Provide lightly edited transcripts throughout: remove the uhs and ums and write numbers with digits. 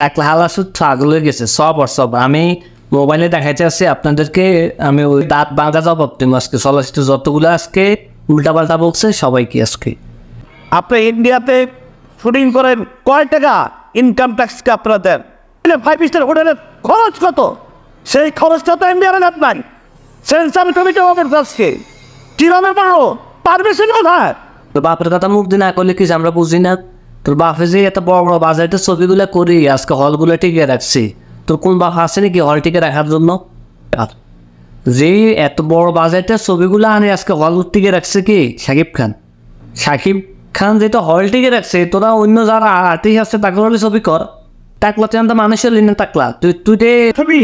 টাকলা হালাসুদ ছাগল হয়ে গেছে সব আমি মোবাইলে দেখাইতে আসছি আপনাদেরকে। আমি ওই দাঁত বাঁধা জবাব দিব আজকে। চলচ্চিত্র যতগুলো আজকে উল্টাপাল্টা বলছে সবাইকে আজকে। আপনি ইন্ডিয়াতে শুটিং করেন, কয় টাকা ইনকাম ট্যাক্সকে আপনারা দেন? 5 স্টার হোটেলের খরচ কত? সেই খরচটা তো ইন্ডিয়ার নেট নাই। সেন্সার কমিটি আমাদের কাছে কিভাবে পারমিশন কোথায়? তো বাপের কথা মুখ দিয়ে না করলে কি আমরা বুঝি না? তোর বাপে যে এত বড় বড় বাজেটের ছবিগুলো করি আজকে হলগুলো টিকে রাখছি, তোর কোন বাপ আছে নাকি হল টিকে রাখার জন্য? যে এত বড় বাজেটের ছবিগুলো আনে আজকে হল টিকে রাখছে কি? শাকিব খান যেটা হল টিকে রাখছে, তোরা অন্য যারা আর্টিস্ট আছে তাকে হলে ছবি কর। টাকলা তুই আমরা মানুষের লিনে টাকলা তুই ছবি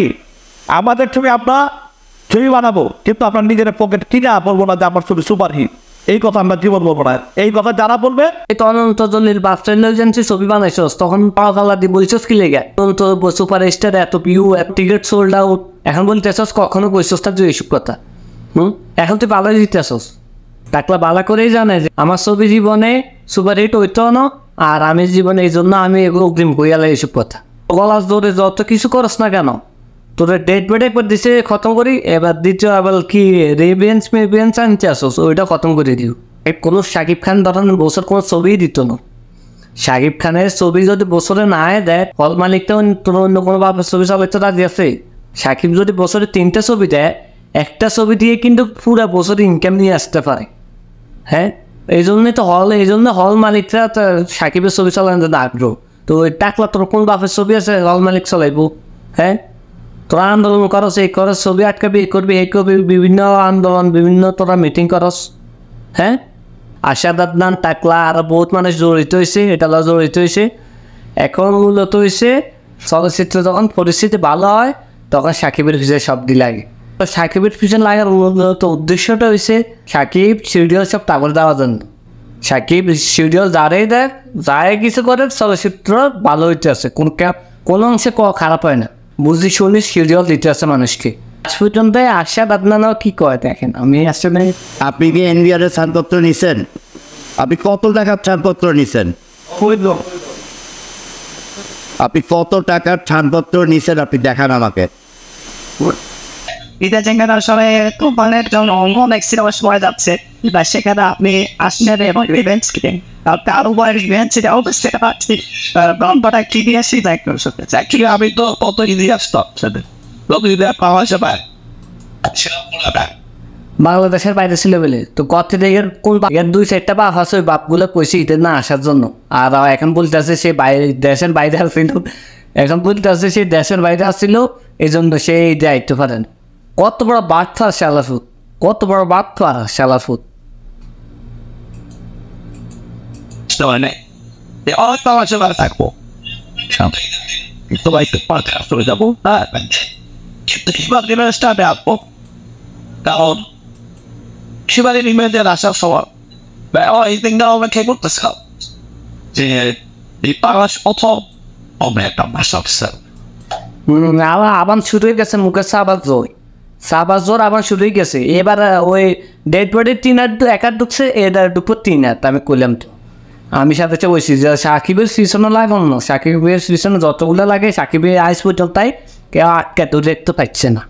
আমাদের ছবি আমরা ছবি বানাবো, কিন্তু আপনার নিজের পকেট কিনা বলবো না যে আমার ছবি সুপারহিট। এই কথা আমরা জীবন বলবো না। এই কথা যারা বলবে অনন্ত জলির বাচ্চাইল ছবি বানাইছস তখন পাওয়া গালা দিয়ে বলছস কি লেগে অনন্ত সুপার স্টার এত ভিউ টিকিট সোল্ড আউট, এখন বলতেছস কখনো কইছস না তুই এইসব কথা? এখন তুই বালা দিতেছস। টাকলা বালা করেই জানে যে আমার ছবি জীবনে সুপার হিট হইতো না, আর আমি জীবনে এই জন্য আমি এগুলো অগ্রিম কইয়ালে এইসব কথা। গলাস ধরে যত কিছু করস না কেন, তোর ডেট বেড একবার দিছে খতম করি, এবার দ্বিতীয় আবার কি রেভেন্স আনতে আসস ওইটা খতম করে দিও। কোনো শাকিব খান ধরেন বছর কোনো ছবিই দিত না। শাকিব খানের ছবি যদি বছরে না দেয়, হল মালিকটা তোর অন্য কোনো বাপের ছবি চালাইতে রাজি আছে? শাকিব যদি বছরে 3টা ছবি দেয়, একটা ছবি দিয়ে কিন্তু পুরো বছর ইনকাম নিয়ে আসতে পারে। হ্যাঁ, এই জন্যই তো হল মালিকরা শাকিবের ছবি চালানোর জন্য আগ্রহ। তো ওই টাকলা তোর কোন বাপের ছবি আছে হল মালিক চালাইবো? হ্যাঁ, তোরা আন্দোলন করস, এই করস, ছবি আটকাবি, এই করবি, এই করবি, বিভিন্ন আন্দোলন, বিভিন্ন তোরা মিটিং করস। হ্যাঁ, আশাদ আদনান, টাকলা আর বহুত মানুষ জড়িত হয়েছে, এটা জড়িত হয়েছে। এখন মূলত হয়েছে চলচ্চিত্র যখন পরিস্থিতি ভালো হয় তখন সাকিবের পিছনে শব্দই লাগে। তো সাকিবের পিছনে লাগার মূলত উদ্দেশ্যটা হয়েছে সাকিব সিরিয়াল সব টাকা দেওয়ার জন্য। সাকিব সিরিয়াল যারাই দেখ, যারাই কিছু করে চলচ্চিত্র ভালো হইতে আছে, কোনো অংশে খারাপ হয় না। বুঝি শুনি সিরিয়াল দিতে আছে মানুষকে। আজ পর্যন্ত আশাদ আদনানও কি কয় দেখেন। আমি আসলে আপনি কি এনবিআরের ছাড়পত্র নিছেন? আপনি কত টাকার ছাড়পত্র নিছেন? আপনি কত টাকার ছাড়পত্র নিছেন আপনি দেখান আমাকে। এটা যেখানে আসলে কোম্পানির জন্য অনেক সিনেমা সময় যাচ্ছে, সেখানে আপনি আসলেন এবং ইভেন্টস কিনেন। তার উপর ইভেন্টস অবশ্যই পাচ্ছি ব্রহ্মটা কিনে আসি দেখতে চাচ্ছি। আমি তো কত ইতিহাস পাওয়া যাবে বাংলাদেশের বাইরে ছিল বলে তো কত দিকের কোন 2-4টা বাপ আছে, ওই বাপগুলো কইছে ঈদের না আসার জন্য। আর এখন বলতে আছে সে দেশের বাইরে আসছিল, এখন বলতে আছে সে দেশের বাইরে আসছিল, এই জন্য সে ঈদে আইতে পারেন। কত বড় বার্তা শালাফুত, কত বড় বার্তা শালাফুত। পাওয়া যাবে থাকবো সবাইকে পাঠা চলে যাবো। কিন্তু কিংবার দিনের স্টার্টে আসবো, কারণ শিবাদের ইমেজের আসার সময় এই দিনটা আমরা খেয়ে করতেছিলাম যে এই পাড়াস প্রথম আমি একটা ভাষা আবার শুরু হয়ে গেছে মুখে সাবাস জোর আবার শুরু হয়ে গেছে। এবার ওই ডেড বডির 3 হাত এক ঢুকছে, এটা দুপুর 3 হাত। আমি কইলাম তো, আমি সাথে বলছি যে সাকিবের সিজনও লাগানো না, সাকিবের সিজনে যতগুলো লাগে সাকিবের আইস পর্যন্ত তাই কেউ আটকে তো দেখতে পাচ্ছে না।